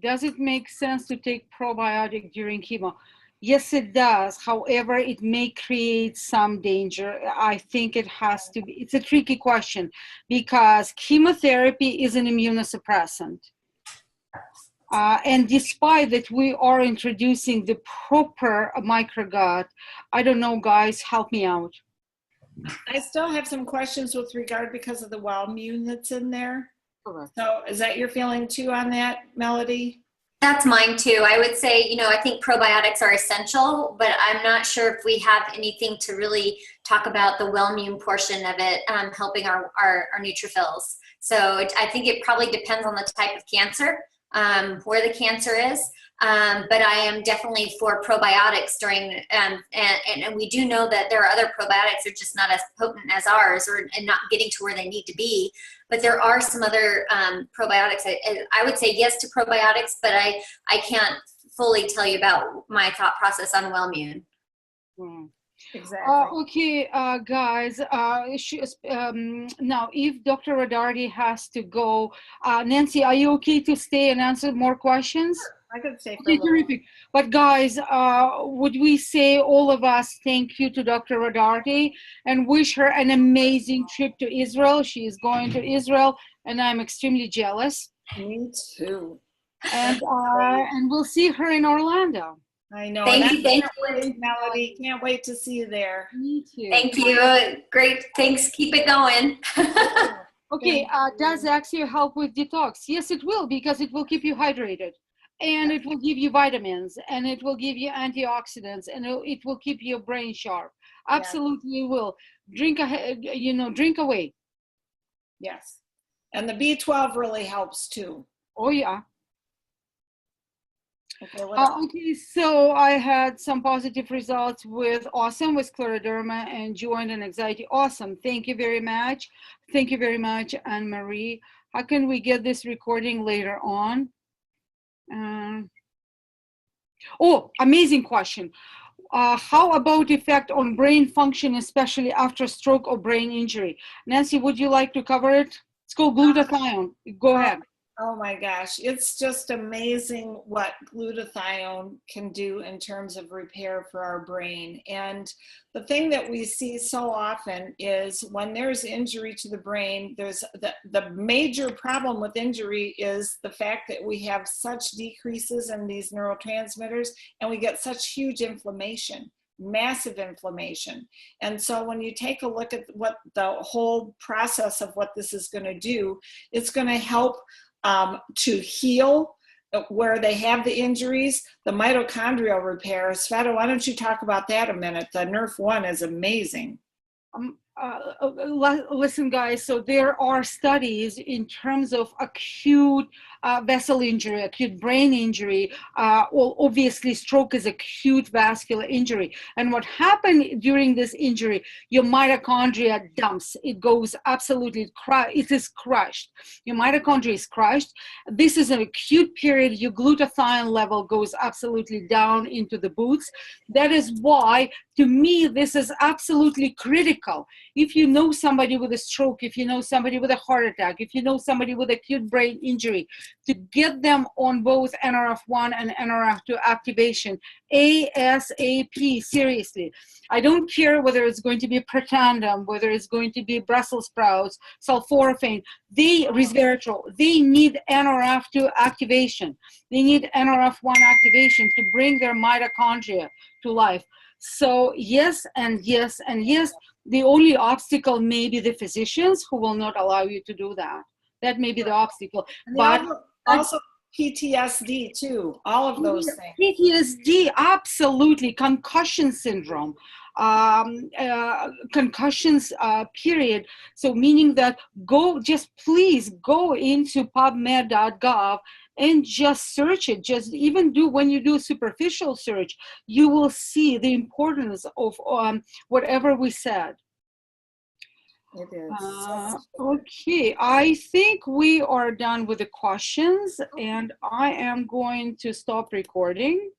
does it make sense to take probiotic during chemo? Yes, it does. However, it may create some danger. I think it has to be, it's a tricky question, because chemotherapy is an immunosuppressant. And despite that we are introducing the proper microgut, I don't know, guys, help me out. I still have some questions with regard, because of the Wellmune that's in there. Correct. So is that your feeling too on that, Melody? That's mine too. I would say, I think probiotics are essential, but I'm not sure if we have anything to really talk about the Wellmune portion of it, helping our neutrophils. So I think it probably depends on the type of cancer, where the cancer is. But I am definitely for probiotics during, and we do know that there are other probiotics that are just not as potent as ours, and not getting to where they need to be. But there are some other probiotics. I would say yes to probiotics, but I can't fully tell you about my thought process on Wellmune. Exactly. Okay, guys, now if Dr. Rodarte has to go, Nancy, are you okay to stay and answer more questions? I could say okay, terrific. But guys, would we say all of us thank you to Dr. Rodarte and wish her an amazing trip to Israel. She is going to Israel, and I'm extremely jealous. Me too. And we'll see her in Orlando. I know. Thank you, Melody. Can't wait to see you there. Me too. Thank you. Great. Thanks. Keep it going. Okay. Does Axio help with detox? Yes, it will, because it will keep you hydrated. And it will give you vitamins, and it will give you antioxidants, and it will keep your brain sharp. Absolutely will. Drink away. Yes. And the B12 really helps too. Oh, yeah. Okay, okay, so I had some positive results with scleroderma and joint and anxiety. Awesome. Thank you very much. Thank you very much, Anne-Marie. How can we get this recording later on? Amazing question. How about effect on brain function, especially after stroke or brain injury? Nancy, would you like to cover it? It's called glutathione. Go ahead. Oh my gosh, it's just amazing what glutathione can do in terms of repair for our brain. And the thing that we see so often is when there's injury to the brain, there's the major problem with injury is the fact that we have such decreases in these neurotransmitters, and we get such huge inflammation, massive inflammation. And so when you take a look at what the whole process of what this is going to do, it's going to help to heal where they have the injuries, the mitochondrial repair. Sveta, why don't you talk about that a minute? The NRF1 is amazing. Listen, guys, so there are studies in terms of acute vessel injury, acute brain injury. Well, obviously, stroke is acute vascular injury. And what happened during this injury, your mitochondria dumps. It goes absolutely, it is crushed. Your mitochondria is crushed. This is an acute period. Your glutathione level goes absolutely down into the boots. That is why, to me, this is absolutely critical. If you know somebody with a stroke, if you know somebody with a heart attack, if you know somebody with acute brain injury, to get them on both NRF1 and NRF2 activation ASAP, seriously. I don't care whether it's going to be Protandim, whether it's going to be Brussels sprouts, sulforaphane, resveratrol, they need NRF2 activation. They need NRF1 activation to bring their mitochondria to life. So yes, and yes, and yes. The only obstacle may be the physicians who will not allow you to do that. That may be the obstacle. But also PTSD too, all of those things. PTSD, absolutely. Concussion syndrome, concussions period. So meaning that please go into pubmed.gov and just search it. Just even when you do a superficial search, you will see the importance of whatever we said. It is. Okay, I think we are done with the questions, and I am going to stop recording.